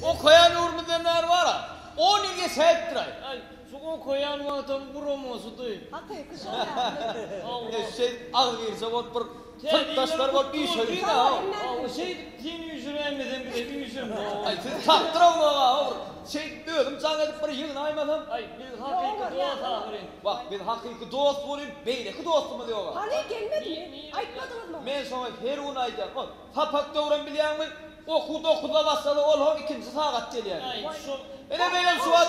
o koyan urmudenler var ha. O nige seyittiray. Ay, şu koyan vatan promosu değil. Hakikaten kışın ya. Şey al girse o bir taşlar var bir şey ha. Şey din yüzüremeden bir de yüzürüm. Ay siz taktıram ha. Şey diyorum sana edip bir yığın aymadım. Ay biz hakiki dost ağırın. Bak ben hakiki dost olayım. Beyleki dostum diyorlar. Hani gelmedi mi? Aytmadınız mı? Men sana her un aydan. Tapak doğran bilýän mi? Okuda başladı ol ikinci saat gelýär. Ay şu Ene benim şu an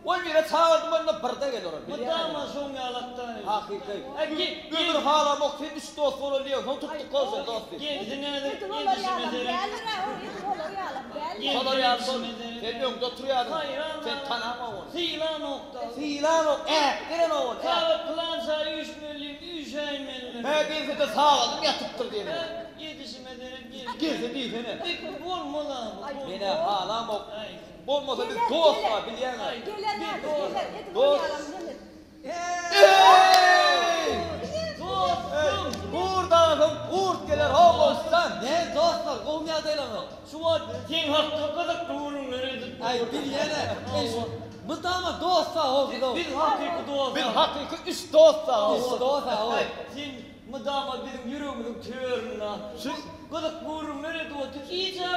o bir saat bana barda gelir. Mıdama son yalaktan. Hakiki. Ay git. Öbür hala mok üç dost oluyor. Ne tuttuk kalsın dost. Gezine de Yedim olur yağlam. yetişmeden. Belli ha. Yedim olur yağlam. Belli. Kadar yardım. Sen yok oturuyordun. Hayır Sen tanıma onu. Sila nokta. Filan o. Gelen o. Sağ plansa 3 milyon 3 ay milyon. He bir de sağladım yatıptır diye. Yetişmeden Girse değil seni. Peki olmalı bu. Beni hala mok. Ay. Olmasa bir dost var bilýän mi? Gelen nerede? Gelen. Yedim olur Dost. yağlam. Yemin. Ey! Dostum. Buradan kurt gelir havuzdan. Ne dostlar, kovmaya değil ama. Şu an sen hakka kadar doğru nerede? Ay bir yere. Mıdama dostlar o bir Bir hakiki dost. Bir hakiki üç dost var. o dostlar o. Sen mıdama bizim yüreğimizin tüyörüne. Şu kadar doğru nerede otur? İyice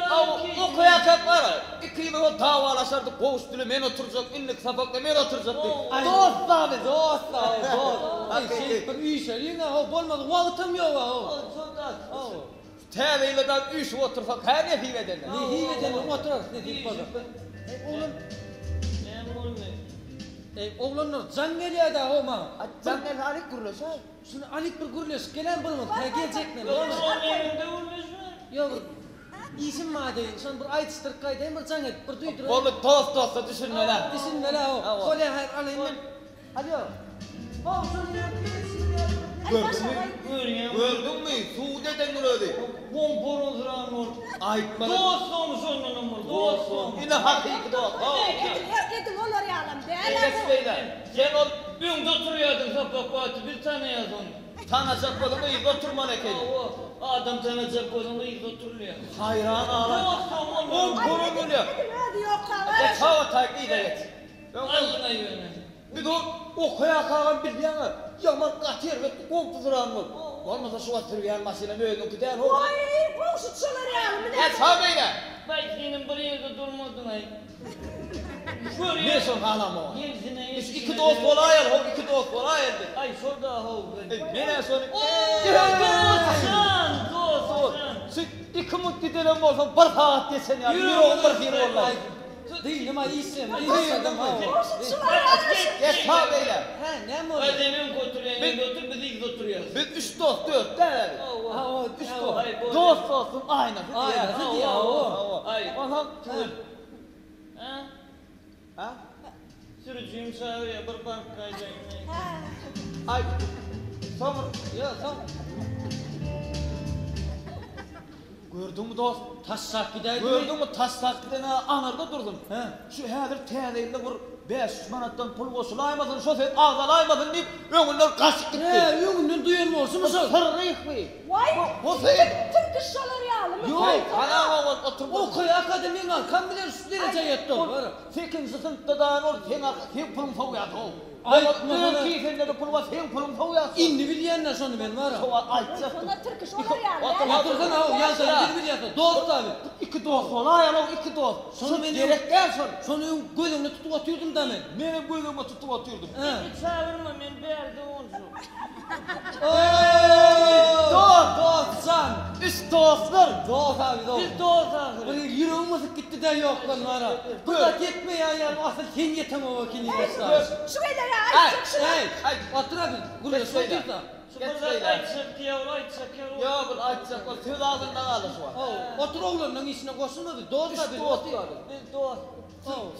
O koyacak var. İki yıl o davalaşardı. Koğuştulu men oturacak. İnlik sapakla men oturacak. Ay, Dostlar biz. dostlar o dost. Ay Hakiki. şey bir üyşeliğine o olmadı. Vakıtım yok o. O. Teveyle de üç otursak her ne hive derler. Ne hiyedelim oturur ne deyip bakın. Oğlum, oğlanlar can geliyor da o ma. Sen ne halik kuruluş ha? Şunu alik bir gürleş gelen bulma. Gelecek mi? Yok. İsim madde. Sen bir aytıştır kaydı. Bir can et. Bir duydur. Oğlum dost dosta düşünme lan. İsim ne la Ha, o? o. Kolay hayır alayım. Alo. Gördün mü? Gördün mü? Suude denir öyle. Aytma. Yine hakiki dost. Yedim olur yağlam. Belli. Eges beyler. Sen o gün oturuyordun sapık batı bir tane yazın. Tanacak olanı iyi oturma nekeli. O adam tanacak olanı iyi oturuyor. Hayran ağlar. On Ay korun yedim. oluyor. Yedim hadi yok Geç kahve. hava takip et. Allah'ına yönelik. Bir de o koya kalan bir yana. Yaman katır ve kompuzuran mı? Olmasa şu atır yanmasıyla ne öldün ki der o. Ay komşu çılır yağlam. Geç habeyle. Belki senin bir yerde durmadın ay. Ne son halam o? Gezine Biz iki dost olayır, o iki dost olayır. Ay şurada hov. Mene sonra. Dostsan. Siz iki mutlu dönem olsan bir saat desen ya. Yürü o bir film olmaz. Değil ama isim. İsim ha. Geç habeyle. Ha ne mi oldu? Ödenin götürüyor, götür bizi oturuyoruz. Biz üç dost dört der. Ha o Üç ha, dost. Hayır, Dost olsun aynası. Aynası diye, o. Ay. Aha. Ha? Ha? Sürücüyüm çağırıyor bir bank kaydayım. Ay. Sonra. Ya sen Gördün mü dost? taşsak gideydin. Gördün mü taslaklarını anırda durdum. He. Şu hazır teyzeyle vur 500 manattan pul koşulaymadın, şu sen ağzalaymadın deyip önünden kaçıp gitti. Ne yönünden duyulma olsun mu sen? Sırrıyık mı? Vay. O sen. Türk iş olur yağlam. Yok. Ana oturma. O koy akademiyen al. Kan bilir şu derece yetti o. Var. 8. sınıfta da ol, sen pulun soğuyat o. Ay, Ay, bana- ki sen de pul var, sen pulun soğuyat. İndi bilyenler sonu ben var. Soğuyat, aytacak. Sonra Türk iş olur yağlam. Otursana o yan sana bir bilyetin. Dost abi. İki dost olay ya, iki dost. Sonra Şu beni- gerekten sonra. Sonra gözümle tutup atıyordum da ben. Benim gözüme tutup atıyordum. He. Çağırma ben bir yerde olsun. Dost sen. Üç dostlar. Dost abi dost. Biz dost ağırız. Böyle yüreğimiz gitti de yok lan var ha. Bu da gitme ya asıl sen yetem o vakini göster. Şu kadar ya. Ay, Ay şunu. Hey, otur abi. Burada Geç beyler. sokuyorsa. Geç Şurada beyler. ayçak yavru ayçak yavru. Ya bu aytacak o söz ağzından alır şu an. Otur oğlanın içine koşsun abi. Dost Üç abi. dost var. Biz dost.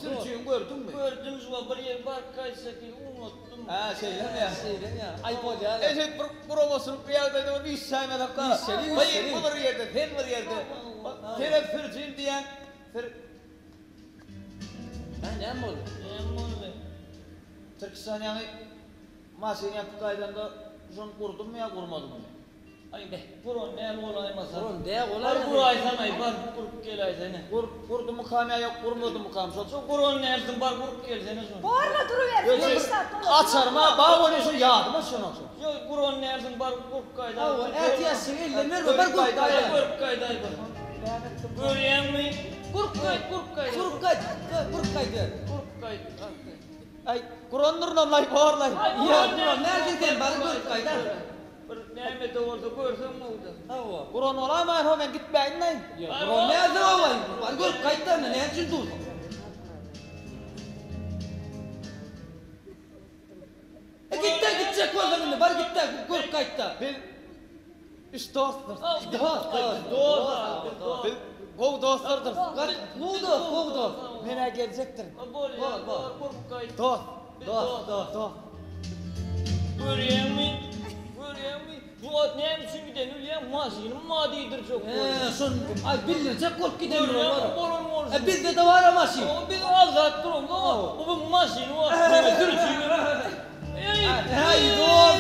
Sürücüyüm gördün mü? Gördünüz var bir yer var kaysak unuttum. Ha şeyler ya. Şeyden ya. Ayıp oldu ya. Eşit promosunu bir yerde de bir iş sayma dakika. İş yeri, iş Hayır yeri. bu bir yerde, sen bir yerde. Sen sürücüyüm diyen. Ha ne mi oldu? Türkistan yani maşin yapıp kaydanda şunu kurdum mu ya kurmadım mı? Ay buron ne olaymasa. Buron de olay. Ay buraysan ay bar kurup gel ay seni. Kurdu mu kam ya yok kurmadı mı kam sol. Şu buron nersin bar kurup gel seni şu. Borla duruver. Açarma bağ onu şu yağdı şunu. Yo buron nersin bar kurup kayda. Ha, ertiyesi ellenir mi? Bar Kayda kayda. kurup kayda. Görüyen mi? Kurup kayda. Kuruk kaydı. Kuruk kaydı. Kurup kayda. Ay Kur'an'dır namlay bağırlay. Ya buron nereden bar kuruk kayda? Bir neyme de orada görsem ne oldu? Ha. Kur'an olamayın hemen gitmeyin lan. Ya buron nerede olay? Bar kuruk kayda ne için dur? Gidecek oğlum bar gitti kuruk kayda. Bil üç dostlar. Dost. Bil gov dostlardır. Kovdu. Mene gelecektir. Bol ya kurup kayda. Dost. Görüyen mi? Bu at ne için giden üleyen maşinin madidir çok. Son ay bilirse kork gidelim Görüyen var. bolun morsun. Bizde de var ama şey. O bir azat durum da bu maşin var. Böyle sürücüyor. Hay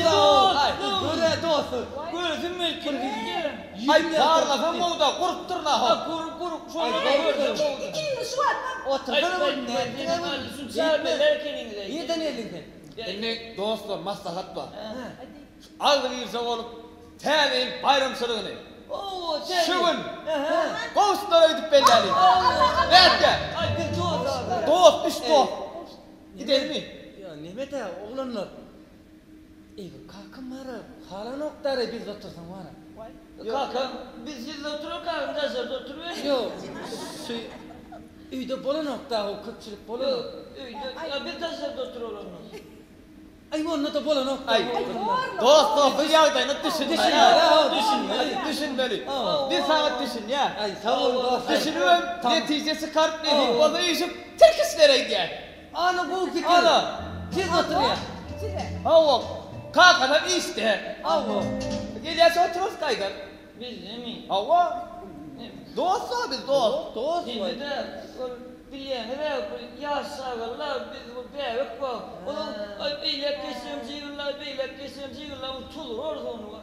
dost. Hay dost. Görürsün mü? Ay bağırlasın bu da kurttur la ha. Kurup sonra görürsün. İkini şu an. Otur bana ne? Yeden elinden. Şimdi dostlar maslahat var. Ağlayırsa olup tevin bayramçılığını. Şıvın. Kovsunlar ödüp belli. Nerede? Dost, üç dost. Gidelim mi? Ya Mehmet ağa oğlanlar. Kalkın bana. Hala noktarı biz otursan var. Kalkın biz sizle oturup kalkın dışarıda oturuyoruz. Yok. Üyde bola nokta o kırkçılık bola nokta. Ya biz dışarıda oturuyoruz. Ay onunla da bola nokta. Ay dost bir yağdayını düşün. Düşün. Böyle. Bir saat düşün ya. Ay sağ ol dost. Düşünüyorum neticesi kart ne? Bana işim Türkislere gidiyor. Ana bu fikir. Ana. Siz otur ya. Hava. Kalkadan işte. Avo. Geliyorsa otururuz kaygan. Biz değil mi? Hava. Dost biz dost. Dost Şimdi var. de bilen yaş sağırlar biz bu beylik var. Onun beylek kesimci yıllar tutulur orada onu var.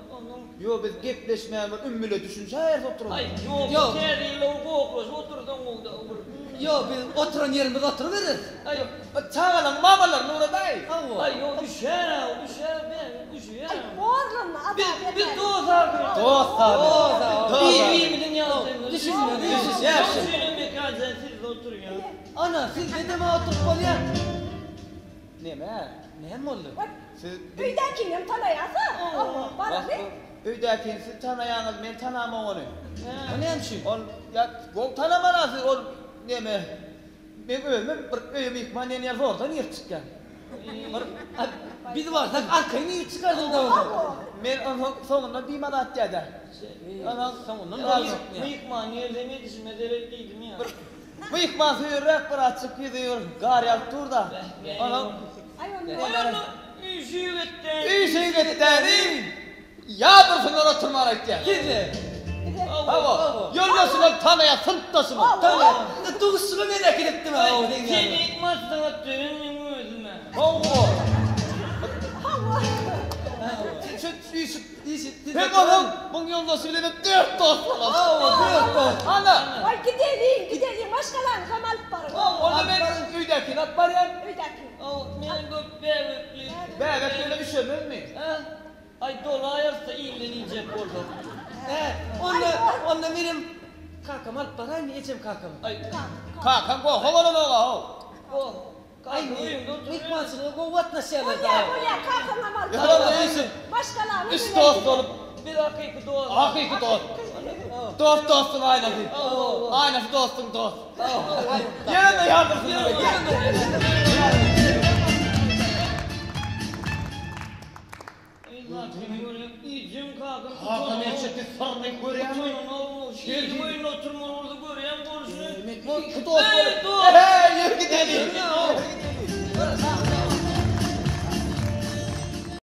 Yo biz gepleşmeyen bir ümmüle düşünce her otururuz. Ay Yok. yok terliyle koklos oturdun oldu. Yo biz oturan yerimizde oturuveririz. Ay Çağalan mamalar nuradayız. Avo. ay yok düşer ben düşer. Ay borla adam. Biz dost abi. Dost abi. İyi mi dünya? Düşünme. Düşünün bir kansen siz de oturun ya. Ana siz dedeme oturup bol ya. Ne mi? Ne mi oldu? Siz Üyden kimim tanıyasa? Allah bana ne? Öydəkin siz tanıyanız, ben tanımam onu. O ne hemşi? On, ya, o tanımanası, on, ne mi? Ben ölmem, bir öyüm yıkman en yer oradan yer çıkan. Biz varsak arkayı niye çıkardın da orada? Ben onun sonunda bir manat geldi. Sonundan Ya, Mıyıkman yerlemeyi düşünmedelekliydim ya. Bu yıkman suyurrak bir açık gidiyor, gar yap dur da. Onun, Ay Ayağını üşüyü gitti. bir şey gittiğinin, yağdırsın ona tırmarak gel. Gizli. Hava, yollasın tanıya, sınıftasın. Tamam. Doğusunu merak ettim ha o denge. Seni masada dönün özüme. Hava. Allah. Şu İşit. hem oğlum, bunun yolda söyledim, dört dost olalım. Dört dost. Ana. Ay gidelim. Başkalarını kamalıp barın. Onu ben üydəkin at var ya. Üyden Ben bu bebekli. Ben böyle bir şey mi? Ay dola ayarsa iyilenecek orada. Onunla benim kakam alıp parayı mı içim kakam? Ay Kalkan go, havalan ola. o. Ay Oyunda oturuyor. mikmansın o vatna şeyler Buraya daha. kalkın Ya kamalıp da neyse. Başkalarını Üst dost olup, Bir dakika dola. hakiki dost. Dost dostun aynası. Aynası dostun dost. Yanında yandırsın. İyicim kalkın. Hakan erçekti sarmayı görüyor mu? Şehir boyun oturma orada görüyen konuşuyor. Bu dost olup. Hey yürü gidelim.